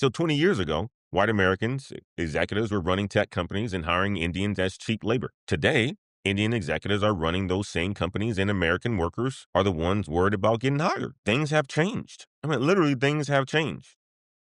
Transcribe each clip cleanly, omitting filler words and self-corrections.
So 20 years ago, white Americans executives were running tech companies and hiring Indians as cheap labor. Today, Indian executives are running those same companies, and American workers are the ones worried about getting hired. Things have changed. I mean, literally, things have changed.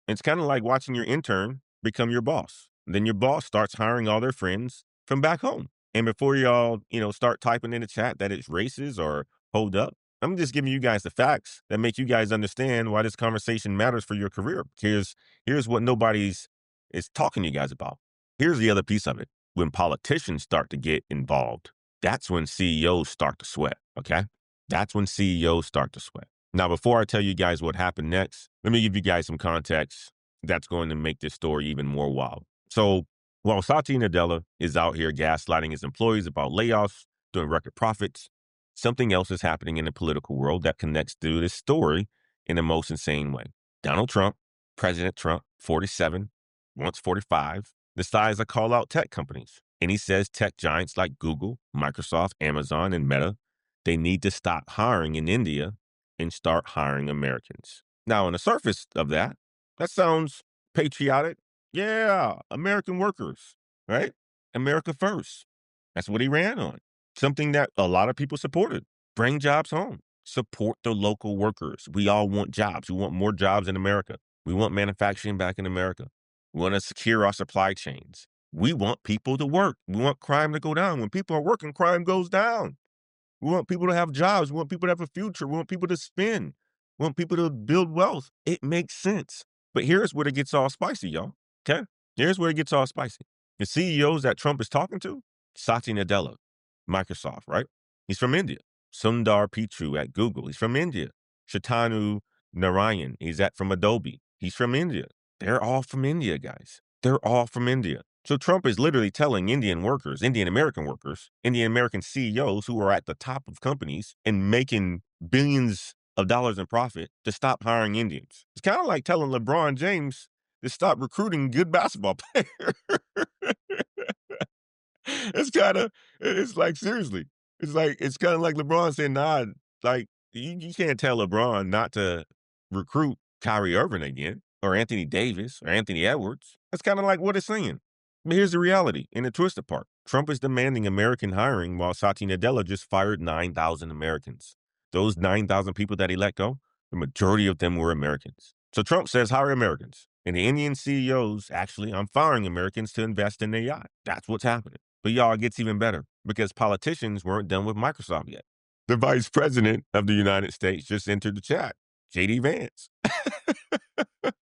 It's kind of like watching your intern become your boss. Then your boss starts hiring all their friends from back home. And before y'all, start typing in the chat that it's racist or hold up, I'm just giving you guys the facts that make you guys understand why this conversation matters for your career. Here's what nobody's is talking to you guys about. Here's the other piece of it. When politicians start to get involved, that's when CEOs start to sweat. Okay. That's when CEOs start to sweat. Now, before I tell you guys what happened next, let me give you guys some context that's going to make this story even more wild. So while Satya Nadella is out here gaslighting his employees about layoffs, doing record profits, something else is happening in the political world that connects to this story in the most insane way. Donald Trump, President Trump, 47, once 45, decides to call out tech companies. And he says tech giants like Google, Microsoft, Amazon, and Meta, they need to stop hiring in India and start hiring Americans. Now, on the surface of that, that sounds patriotic. Yeah, American workers, right? America first. That's what he ran on. Something that a lot of people supported. Bring jobs home. Support the local workers. We all want jobs. We want more jobs in America. We want manufacturing back in America. We want to secure our supply chains. We want people to work. We want crime to go down. When people are working, crime goes down. We want people to have jobs. We want people to have a future. We want people to spend. We want people to build wealth. It makes sense. But here's where it gets all spicy, y'all. Okay? Here's where it gets all spicy. The CEOs that Trump is talking to, Satya Nadella, Microsoft, right? He's from India. Sundar Pichai at Google. He's from India. Shantanu Narayan. He's from Adobe. He's from India. They're all from India, guys. They're all from India. So Trump is literally telling Indian workers, Indian American CEOs who are at the top of companies and making billions of dollars in profit to stop hiring Indians. It's kind of like telling LeBron James to stop recruiting good basketball players. It's like, seriously. It's kind of like LeBron saying, nah, like, you can't tell LeBron not to recruit Kyrie Irving again, or Anthony Davis, or Anthony Edwards. That's kind of like what it's saying. But here's the reality in the twisted part. Trump is demanding American hiring while Satya Nadella just fired 9,000 Americans. Those 9,000 people that he let go, the majority of them were Americans. So Trump says hire Americans. And the Indian CEOs, actually, I'm firing Americans to invest in AI. That's what's happening. But y'all, it gets even better because politicians weren't done with Microsoft yet. The vice president of the United States just entered the chat, JD Vance. Let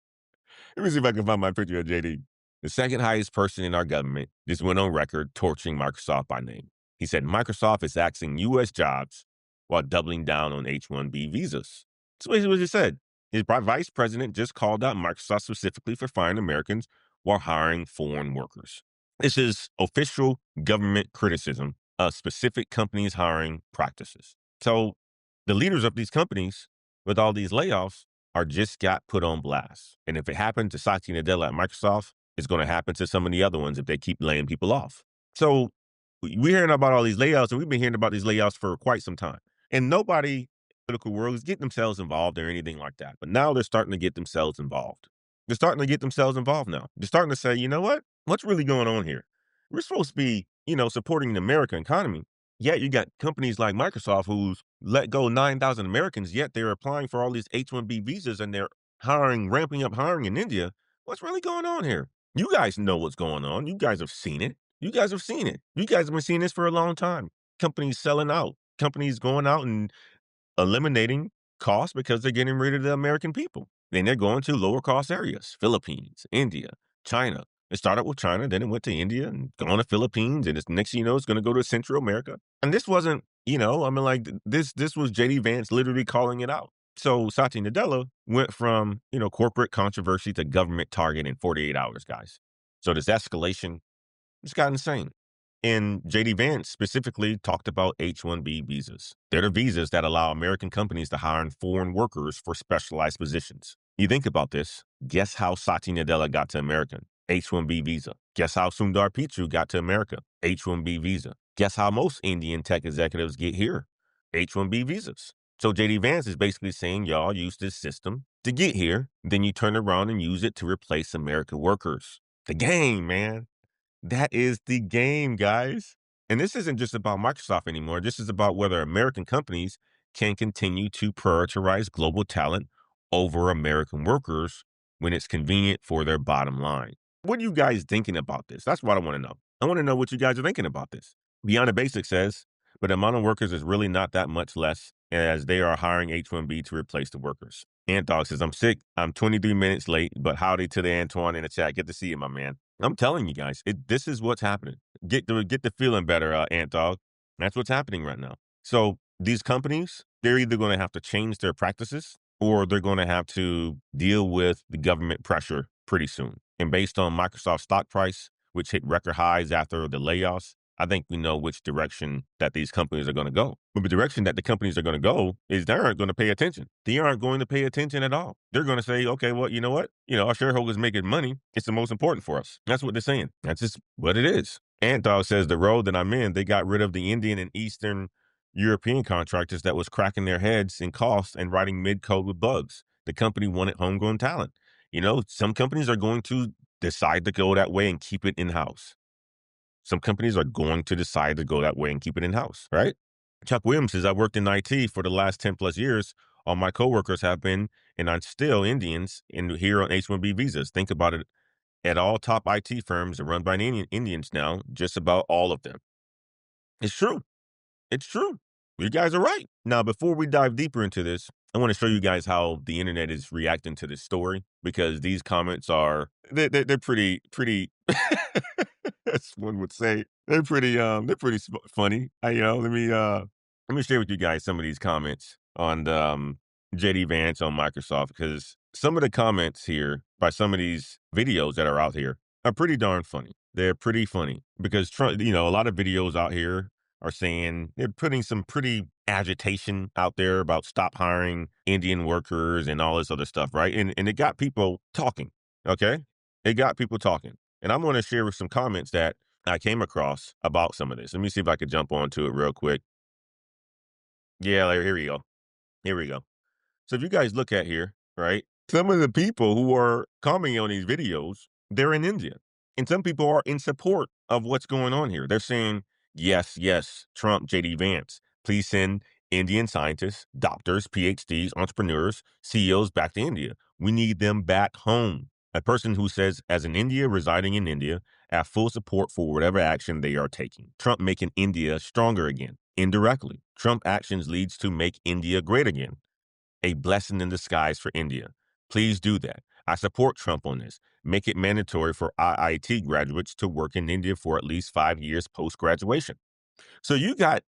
me see if I can find my picture of JD. The second highest person in our government just went on record torching Microsoft by name. He said Microsoft is axing U.S. jobs while doubling down on H-1B visas. That's what he said. His vice president just called out Microsoft specifically for firing Americans while hiring foreign workers. This is official government criticism of specific companies' hiring practices. So the leaders of these companies with all these layoffs are just got put on blast. And if it happened to Satya Nadella at Microsoft, it's going to happen to some of the other ones if they keep laying people off. So we're hearing about all these layoffs, and we've been hearing about these layoffs for quite some time. And nobody in the political world is getting themselves involved or anything like that. But now they're starting to get themselves involved. They're starting to get themselves involved now. They're starting to say, you know what? What's really going on here? We're supposed to be, supporting the American economy. Yet you got companies like Microsoft who's let go 9,000 Americans, yet they're applying for all these H-1B visas and they're ramping up hiring in India. What's really going on here? You guys know what's going on. You guys have seen it. You guys have seen it. You guys have been seeing this for a long time. Companies selling out. Companies going out and eliminating costs because they're getting rid of the American people. Then they're going to lower cost areas, Philippines, India, China. It started with China, then it went to India and going to Philippines. And next thing you know, it's going to go to Central America. And this wasn't, this was JD Vance literally calling it out. So Satya Nadella went from, corporate controversy to government target in 48 hours, guys. So this escalation just got insane. And JD Vance specifically talked about H-1B visas. They're the visas that allow American companies to hire foreign workers for specialized positions. You think about this, guess how Satya Nadella got to America? H-1B visa. Guess how Sundar Pichai got to America? H-1B visa. Guess how most Indian tech executives get here? H-1B visas. So JD Vance is basically saying y'all use this system to get here, then you turn around and use it to replace American workers. The game, man. That is the game, guys. And this isn't just about Microsoft anymore. This is about whether American companies can continue to prioritize global talent over American workers when it's convenient for their bottom line. What are you guys thinking about this? That's what I want to know. I want to know what you guys are thinking about this. Beyond the Basic says, but the amount of workers is really not that much less as they are hiring H-1B to replace the workers. Antog says, I'm sick. I'm 23 minutes late, but howdy to the Antoine in the chat. Good to see you, my man. I'm telling you guys, this is what's happening. Get the feeling better, Ant Dog. That's what's happening right now. So these companies, they're either going to have to change their practices or they're going to have to deal with the government pressure pretty soon. And based on Microsoft's stock price, which hit record highs after the layoffs, I think we know which direction that these companies are going to go. But the direction that the companies are going to go is they aren't going to pay attention. They aren't going to pay attention at all. They're going to say, okay, well, you know what? Our shareholders making money. It's the most important for us. That's what they're saying. That's just what it is. Ant Dog says the road that I'm in, they got rid of the Indian and Eastern European contractors that was cracking their heads in costs and writing mid-code with bugs. The company wanted homegrown talent. Some companies are going to decide to go that way and keep it in-house. Some companies are going to decide to go that way and keep it in-house, right? Chuck Williams says, I worked in IT for the last 10 plus years. All my coworkers have been, and I'm still Indians and here on H-1B visas. Think about it. At all top IT firms are run by Indians now, just about all of them. It's true. It's true. You guys are right. Now, before we dive deeper into this, I want to show you guys how the internet is reacting to this story because these comments are they're pretty as one would say they're pretty funny. Let me share with you guys some of these comments on JD Vance on Microsoft because some of the comments here by some of these videos that are out here are pretty darn funny. They're pretty funny because Trump, a lot of videos out here are saying they're putting some pretty agitation out there about stop hiring Indian workers and all this other stuff, right? And it got people talking. Okay, it got people talking, and I'm going to share with some comments that I came across about some of this. Let me see if I could jump onto it real quick. Yeah, here we go. Here we go. So if you guys look at here, right, some of the people who are commenting on these videos, they're in India. And some people are in support of what's going on here. They're saying, yes, yes, Trump, JD Vance, please send Indian scientists, doctors, PhDs, entrepreneurs, CEOs back to India. We need them back home. A person who says, as an India residing in India, I have full support for whatever action they are taking. Trump making India stronger again. Indirectly, Trump actions leads to make India great again, a blessing in disguise for India. Please do that. I support Trump on this. Make it mandatory for IIT graduates to work in India for at least 5 years post graduation. So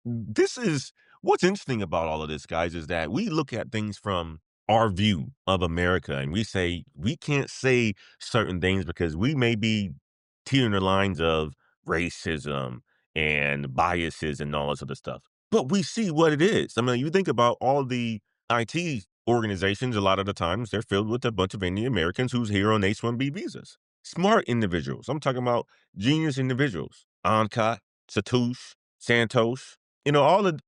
this is what's interesting about all of this, guys, is that we look at things from our view of America and we say we can't say certain things because we may be teetering the lines of racism and biases and all this other stuff. But we see what it is. I mean, you think about all the IT organizations, a lot of the times they're filled with a bunch of Indian Americans who's here on H-1B visas. Smart individuals. I'm talking about genius individuals. Ankat, Satush, Santosh,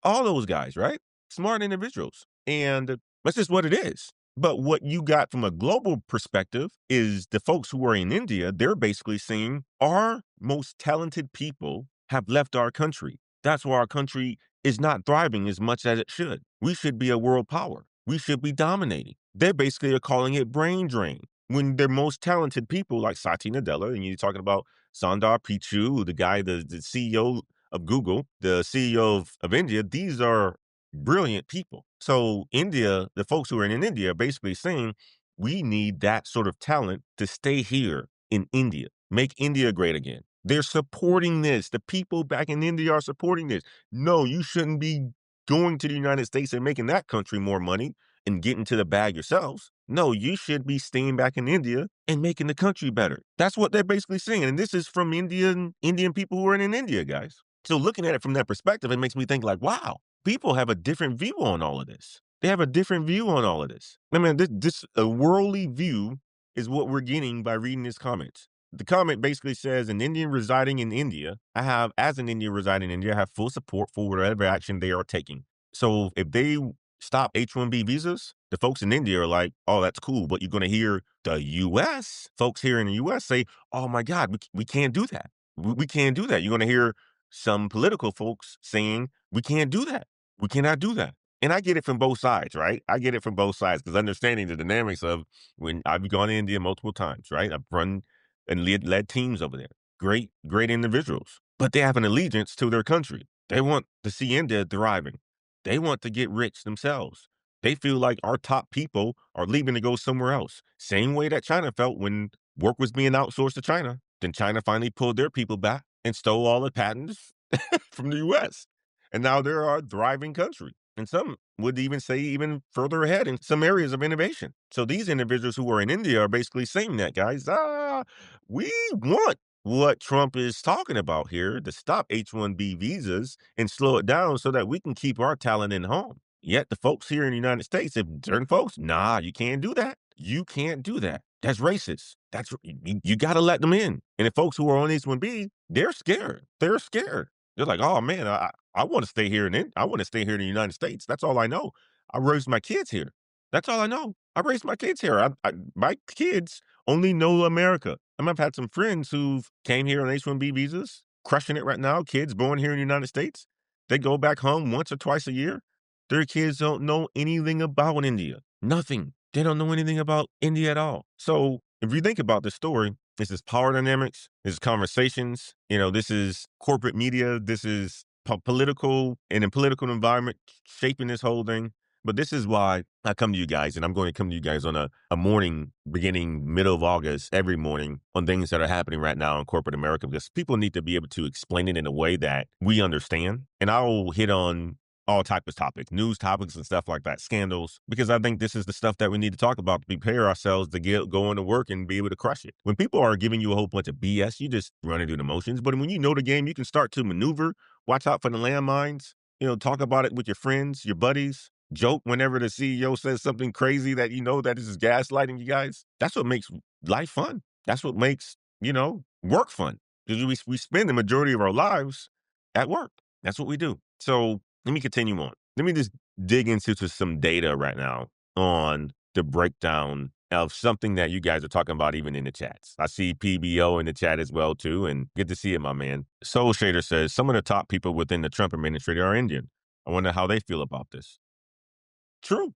all those guys, right? Smart individuals. And that's just what it is. But what you got from a global perspective is the folks who are in India, they're basically saying our most talented people have left our country. That's why our country is not thriving as much as it should. We should be a world power. We should be dominating. They basically are calling it brain drain. When their most talented people like Satya Nadella, and you're talking about Sundar Pichai, the guy, the CEO of Google, the CEO of India, these are brilliant people. So India, the folks who are in India are basically saying, we need that sort of talent to stay here in India, make India great again. They're supporting this. The people back in India are supporting this. No, you shouldn't be going to the United States and making that country more money and getting to the bag yourselves. No, you should be staying back in India and making the country better. That's what they're basically saying. And this is from Indian people who are in India, guys. So looking at it from that perspective, it makes me think like, wow, people have a different view on all of this. They have a different view on all of this. I mean, this a worldly view is what we're getting by reading this comment. The comment basically says, an Indian residing in India, as an Indian residing in India, I have full support for whatever action they are taking. So if they stop H-1B visas, the folks in India are like, oh, that's cool. But you're going to hear the US, folks here in the US say, oh my God, we can't do that. We can't do that. You're going to hear some political folks saying, we can't do that. We cannot do that. And I get it from both sides, right? I get it from both sides because understanding the dynamics of when I've gone to India multiple times, right? I've run and led teams over there. Great, great individuals, but they have an allegiance to their country. They want to see India thriving. They want to get rich themselves. They feel like our top people are leaving to go somewhere else. Same way that China felt when work was being outsourced to China. Then China finally pulled their people back and stole all the patents from the US. And now they're a thriving country. And some would even say even further ahead in some areas of innovation. So these individuals who are in India are basically saying that, guys, we want what Trump is talking about here to stop H-1B visas and slow it down so that we can keep our talent in home. Yet the folks here in the United States, if certain folks, nah, you can't do that. You can't do that. That's racist. You got to let them in. And the folks who are on H-1B, they're scared. They're scared. They're like, oh man, I want to stay here I want to stay here in the United States. That's all I know. I raised my kids here. That's all I know. I raised my kids here. My kids only know America. I've had some friends who've came here on H-1B visas, crushing it right now. Kids born here in the United States. They go back home once or twice a year. Their kids don't know anything about India. Nothing. They don't know anything about India at all. So if you think about this story, this is power dynamics, this is conversations, this is corporate media, this is political and in political environment shaping this whole thing. But this is why I come to you guys, and I'm going to come to you guys on a morning beginning middle of August every morning on things that are happening right now in corporate America, because people need to be able to explain it in a way that we understand. And I'll hit on all types of topics, news topics and stuff like that, scandals, because I think this is the stuff that we need to talk about to prepare ourselves to go into work and be able to crush it. When people are giving you a whole bunch of BS, you just run through the motions. But when you know the game, you can start to maneuver, watch out for the landmines, talk about it with your friends, your buddies, joke whenever the CEO says something crazy that that this is gaslighting you guys. That's what makes life fun. That's what makes, work fun. Because we spend the majority of our lives at work. That's what we do. So let me continue on. Let me just dig into some data right now on the breakdown of something that you guys are talking about even in the chats. I see PBO in the chat as well too, and good to see it, my man. Soul Shader says some of the top people within the Trump administration are Indian. I wonder how they feel about this. True.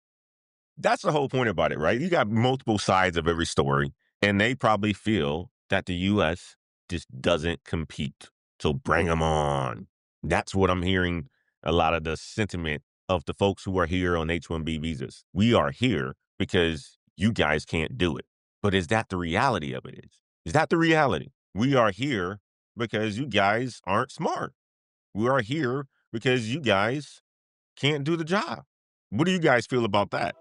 That's the whole point about it, right? You got multiple sides of every story, and they probably feel that the U.S. just doesn't compete. So bring them on. That's what I'm hearing a lot of the sentiment of the folks who are here on H-1B visas. We are here because you guys can't do it. But is that the reality of it? Is that the reality? We are here because you guys aren't smart. We are here because you guys can't do the job. What do you guys feel about that?